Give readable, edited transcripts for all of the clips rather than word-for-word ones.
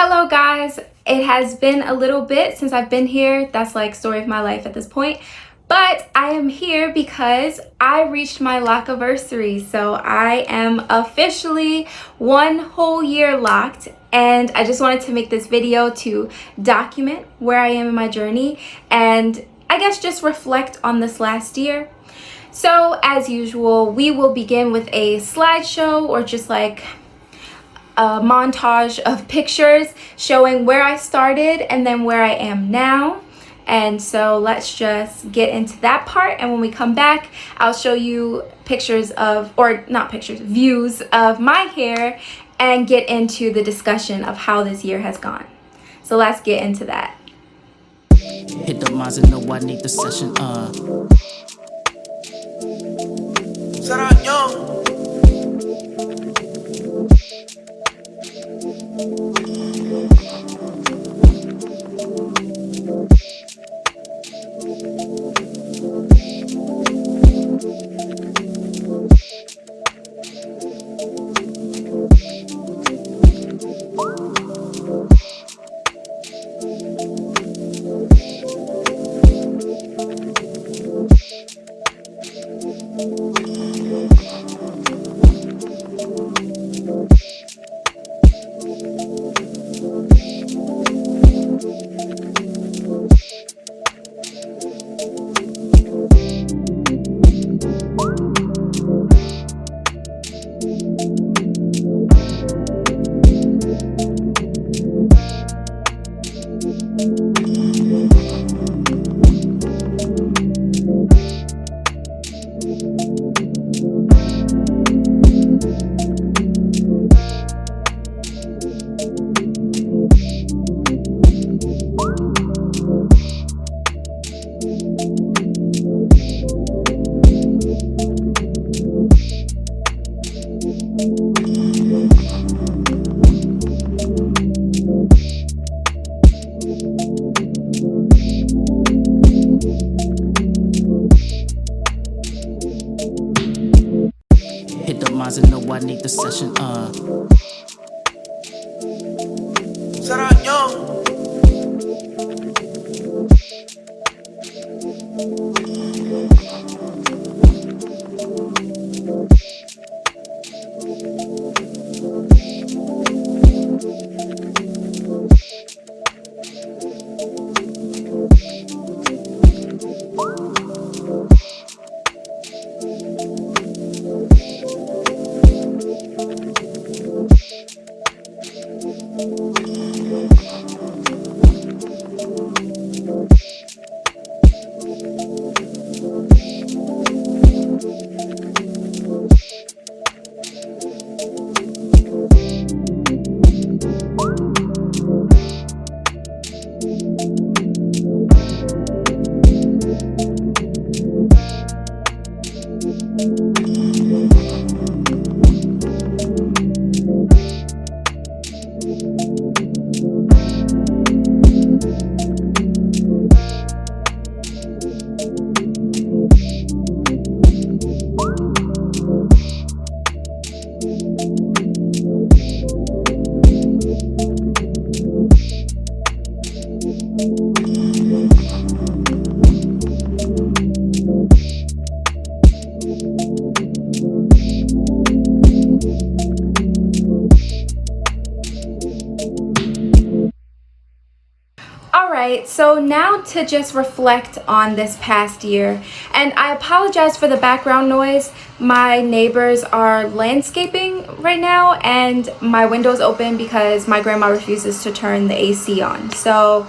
Hello guys, it has been a little bit since I've been here. That's like story of my life at this point. But I am here because I reached my lock-iversary. So I am officially 1 whole year locked, and I just wanted to make this video to document where I am in my journey and I guess just reflect on this last year. So as usual, we will begin with a slideshow or just like a montage of pictures showing where I started and then where I am now. And so let's just get into that part, and when we come back I'll show you pictures of, or not pictures, views of my hair and get into the discussion of how this year has gone. So let's get into that. Hit the minds and know I need the session. Shoutoutyoung. Hit the minds and know I need the session. Shoutoutyoung. Alright, so now to just reflect on this past year, and I apologize for the background noise. My neighbors are landscaping right now and my window's open because my grandma refuses to turn the AC on. So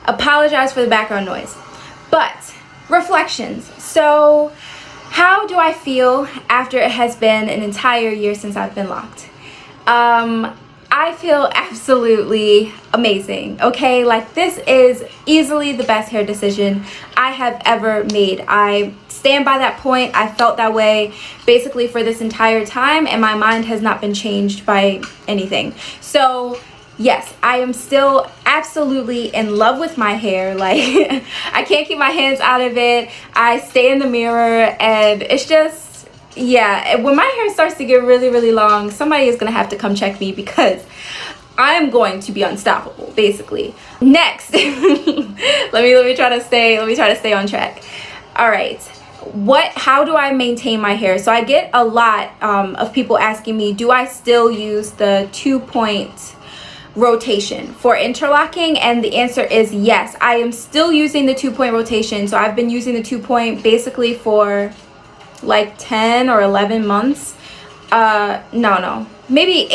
apologize for the background noise. But reflections. So how do I feel after it has been an entire year since I've been locked? I feel absolutely amazing, okay? Like, this is easily the best hair decision I have ever made. I stand by that point. I felt that way basically for this entire time, and my mind has not been changed by anything. So yes, I am still absolutely in love with my hair. Like, I can't keep my hands out of it. I stay in the mirror, and it's just, yeah, when my hair starts to get really, really long, somebody is gonna have to come check me because I'm going to be unstoppable, basically. Next, let me try to stay on track. All right. How do I maintain my hair? So I get a lot of people asking me, do I still use the 2-point rotation for interlocking? And the answer is yes. I am still using the 2-point rotation. So I've been using the 2-point basically for like 10 or 11 months. No, maybe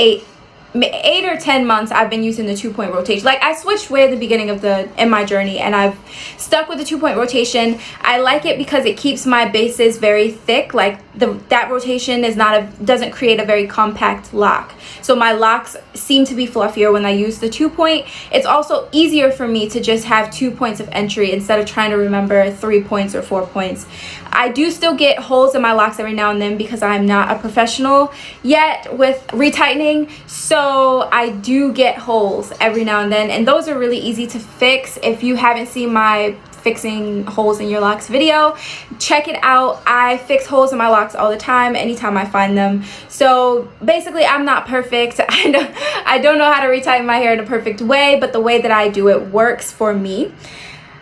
8 or 10 months I've been using the 2-point rotation. Like, I switched way at the beginning in my journey, and I've stuck with the 2-point rotation. I like it because it keeps my bases very thick. Like, that rotation doesn't create a very compact lock. So my locks seem to be fluffier when I use the 2-point. It's also easier for me to just have 2 points of entry instead of trying to remember 3 points or 4 points. I do still get holes in my locks every now and then because I'm not a professional yet with retightening. So I do get holes every now and then, and those are really easy to fix. If you haven't seen my fixing holes in your locks video, check it out. I fix holes in my locks all the time, anytime I find them. So basically, I'm not perfect. I don't know how to retighten my hair in a perfect way, but the way that I do it works for me.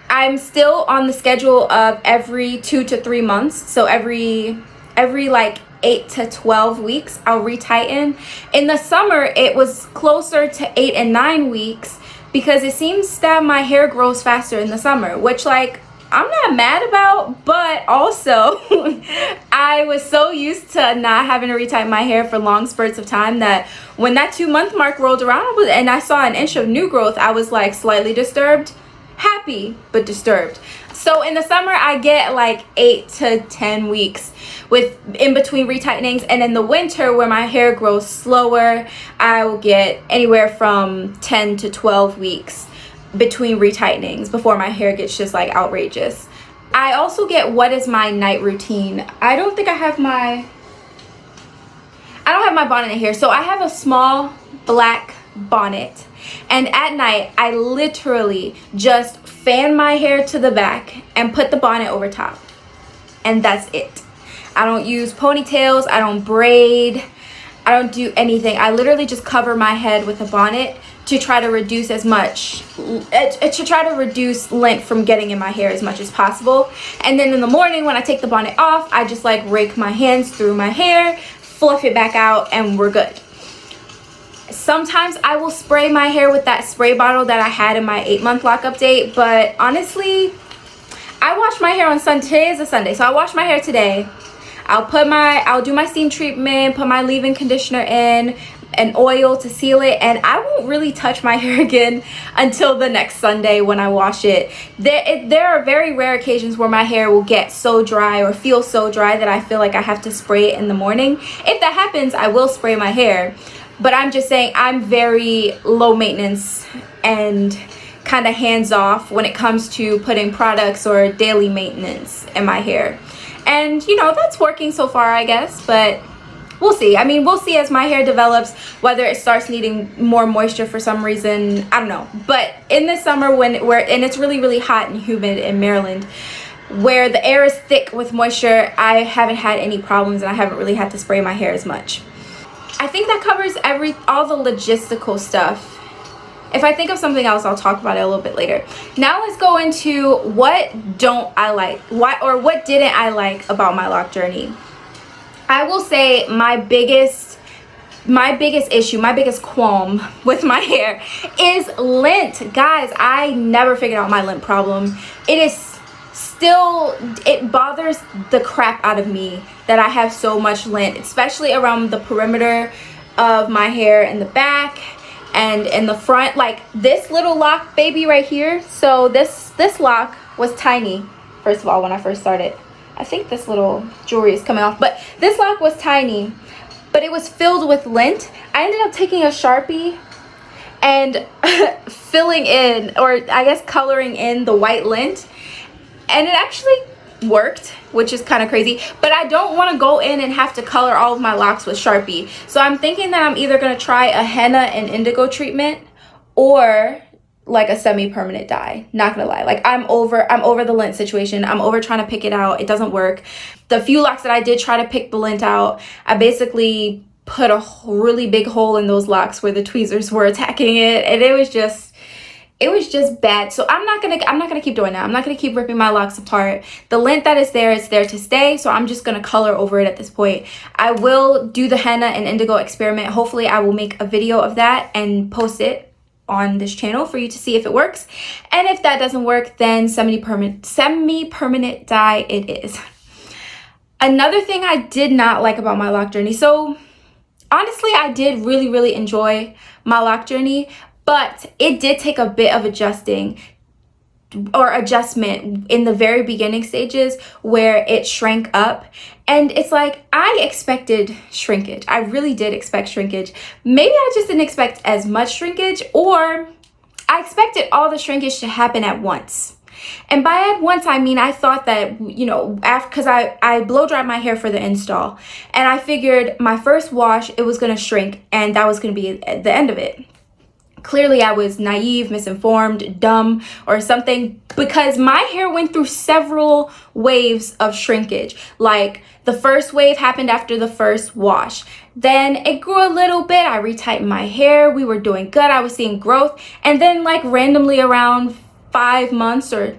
I'm still on the schedule of every 2 to 3 months. So every like 8 to 12 weeks, I'll retighten. In the summer, it was closer to 8 and 9 weeks because it seems that my hair grows faster in the summer, which, like, I'm not mad about, but also I was so used to not having to retighten my hair for long spurts of time that when that 2-month mark rolled around and I saw an inch of new growth, I was like slightly disturbed. Happy but disturbed. So in the summer I get like 8 to 10 weeks with in between retightenings, and in the winter where my hair grows slower, I will get anywhere from 10 to 12 weeks between retightenings before my hair gets just like outrageous. I also get what is my night routine. I don't have my bonnet in here. So I have a small black bonnet, and at night I literally just fan my hair to the back and put the bonnet over top, and that's it. I don't use ponytails, I don't braid, I don't do anything. I literally just cover my head with a bonnet to try to reduce lint from getting in my hair as much as possible. And then in the morning when I take the bonnet off, I just like rake my hands through my hair, fluff it back out, and we're good. Sometimes I will spray my hair with that spray bottle that I had in my 8-month lock update, but honestly, I wash my hair on Sunday. Today is a Sunday, so I wash my hair today. I'll do my steam treatment, put my leave-in conditioner in, and oil to seal it, and I won't really touch my hair again until the next Sunday when I wash it. There are very rare occasions where my hair will get so dry or feel so dry that I feel like I have to spray it in the morning. If that happens, I will spray my hair. But I'm just saying I'm very low maintenance and kind of hands off when it comes to putting products or daily maintenance in my hair. And, you know, that's working so far, I guess, but we'll see. I mean, we'll see as my hair develops whether it starts needing more moisture for some reason. I don't know. But in the summer and it's really, really hot and humid in Maryland, where the air is thick with moisture, I haven't had any problems and I haven't really had to spray my hair as much. I think that covers all the logistical stuff. If I think of something else, I'll talk about it a little bit later. Now let's go into what don't I like, what didn't I like about my lock journey. I will say my biggest issue, my biggest qualm with my hair is lint. Guys, I never figured out my lint problem. It bothers the crap out of me that I have so much lint, especially around the perimeter of my hair in the back and in the front. Like this little lock baby right here. So this lock was tiny, first of all, when I first started. I think this little jewelry is coming off, but this lock was tiny, but it was filled with lint. I ended up taking a Sharpie and filling in, or I guess coloring in the white lint, and it actually worked, which is kind of crazy. But I don't want to go in and have to color all of my locks with Sharpie. So I'm thinking that I'm either going to try a henna and indigo treatment or like a semi-permanent dye. Not gonna lie, like I'm over the lint situation. I'm over trying to pick it out. It doesn't work. The few locks that I did try to pick the lint out, I basically put a really big hole in those locks where the tweezers were attacking it, and it was just bad. So I'm not gonna keep doing that. I'm not gonna keep ripping my locks apart. The lint that is there to stay, so I'm just gonna color over it at this point. I will do the henna and indigo experiment. Hopefully I will make a video of that and post it on this channel for you to see if it works. And if that doesn't work, then semi-permanent dye it is. Another thing I did not like about my lock journey, so honestly I did really enjoy my lock journey, but it did take a bit of adjustment in the very beginning stages where it shrank up. And it's like, I expected shrinkage. I really did expect shrinkage. Maybe I just didn't expect as much shrinkage, or I expected all the shrinkage to happen at once. And by at once, I mean, I thought that, you know, because I blow dried my hair for the install, and I figured my first wash, it was going to shrink, and that was going to be the end of it. Clearly, I was naive, misinformed, dumb, or something, because my hair went through several waves of shrinkage. Like, the first wave happened after the first wash. Then it grew a little bit. I retightened my hair. We were doing good. I was seeing growth. And then, like, randomly around 5 months, 5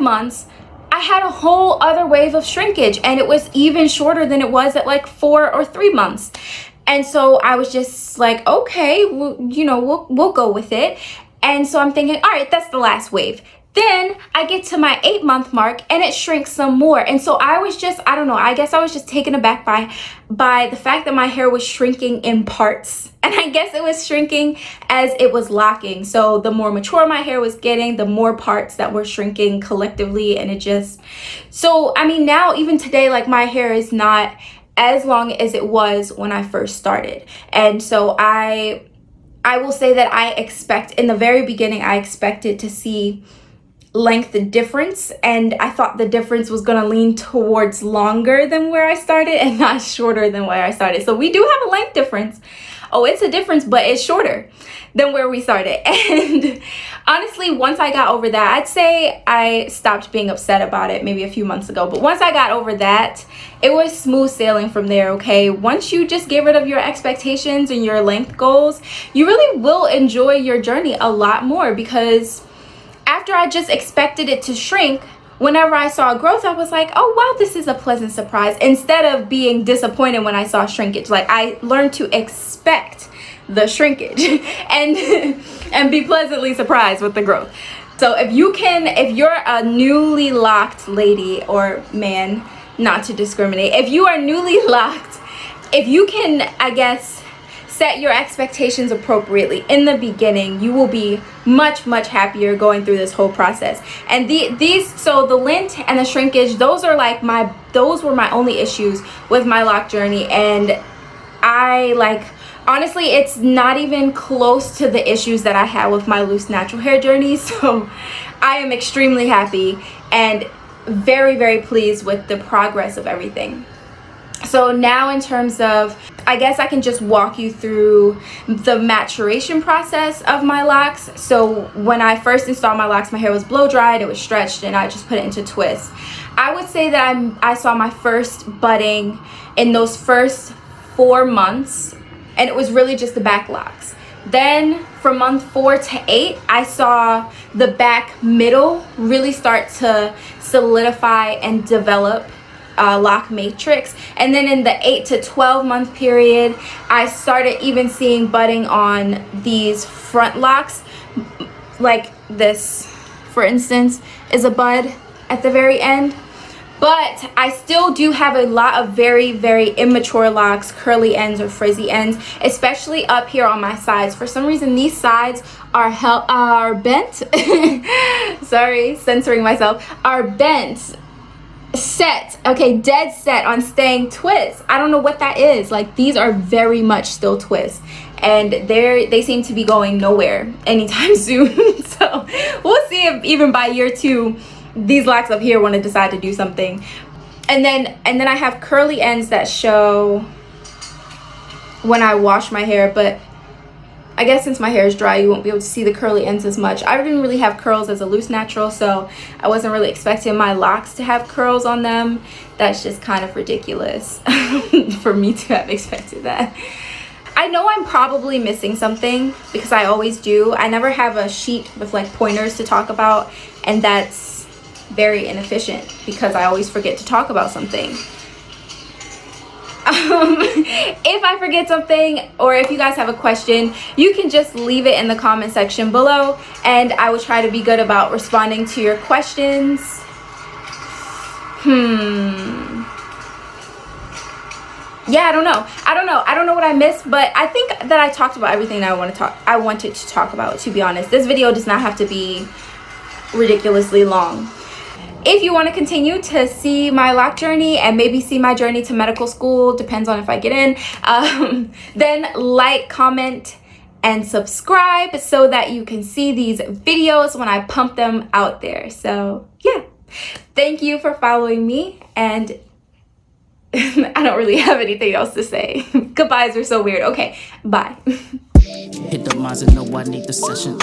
months, I had a whole other wave of shrinkage, and it was even shorter than it was at like 4 or 3 months. And so I was just like, okay, we'll go with it. And so I'm thinking, all right, that's the last wave. Then I get to my 8-month mark and it shrinks some more. And so I was just, I don't know, I guess I was just taken aback by the fact that my hair was shrinking in parts. And I guess it was shrinking as it was locking. So the more mature my hair was getting, the more parts that were shrinking collectively. And it just, so I mean, now even today, like, my hair is not as long as it was when I first started. And so I will say that I expect, in the very beginning, I expected to see length difference, and I thought the difference was going to lean towards longer than where I started and not shorter than where I started. So we do have a length difference. Oh, it's a difference, but it's shorter than where we started. And honestly, once I got over that, I'd say I stopped being upset about it maybe a few months ago. But once I got over that, it was smooth sailing from there, okay? Once you just get rid of your expectations and your length goals, you really will enjoy your journey a lot more, because after I just expected it to shrink, whenever I saw growth, I was like, oh wow, this is a pleasant surprise, instead of being disappointed when I saw shrinkage. Like, I learned to expect the shrinkage and be pleasantly surprised with the growth. So if you're a newly locked lady or man, not to discriminate, if you are newly locked, if you can, I guess, set your expectations appropriately in the beginning, you will be much happier going through this whole process. And so the lint and the shrinkage, those were my only issues with my lock journey. And honestly, it's not even close to the issues that I had with my loose natural hair journey. So I am extremely happy and very pleased with the progress of everything. So now, in terms of, I guess I can just walk you through the maturation process of my locks. So when I first installed my locks, my hair was blow dried, it was stretched, and I just put it into twists. I would say that I saw my first budding in those first 4 months, and it was really just the back locks. Then from month 4 to 8, I saw the back middle really start to solidify and develop lock matrix. And then in the 8 to 12 month period, I started even seeing budding on these front locks. Like this, for instance, is a bud at the very end. But I still do have a lot of very immature locks, curly ends or frizzy ends, especially up here on my sides. For some reason, these sides are bent. Sorry, censoring myself. Are bent. Dead set on staying twists. I don't know what that is. Like, these are very much still twists, and they seem to be going nowhere anytime soon. So we'll see if even by year 2 these locks up here want to decide to do something. And then I have curly ends that show when I wash my hair, but I guess since my hair is dry, you won't be able to see the curly ends as much. I didn't really have curls as a loose natural, so I wasn't really expecting my locks to have curls on them. That's just kind of ridiculous for me to have expected that. I know I'm probably missing something because I always do. I never have a sheet with like pointers to talk about, and that's very inefficient because I always forget to talk about something. If I forget something, or if you guys have a question, you can just leave it in the comment section below, and I will try to be good about responding to your questions. Yeah, I don't know what I missed, but I think that I talked about everything that I wanted to talk about, to be honest. This video does not have to be ridiculously long. If you want to continue to see my lock journey and maybe see my journey to medical school, depends on if I get in, then like, comment, and subscribe so that you can see these videos when I pump them out there. So yeah, thank you for following me, and I don't really have anything else to say. Goodbyes are so weird. Okay, bye. Hit the Mazda, know I need the session.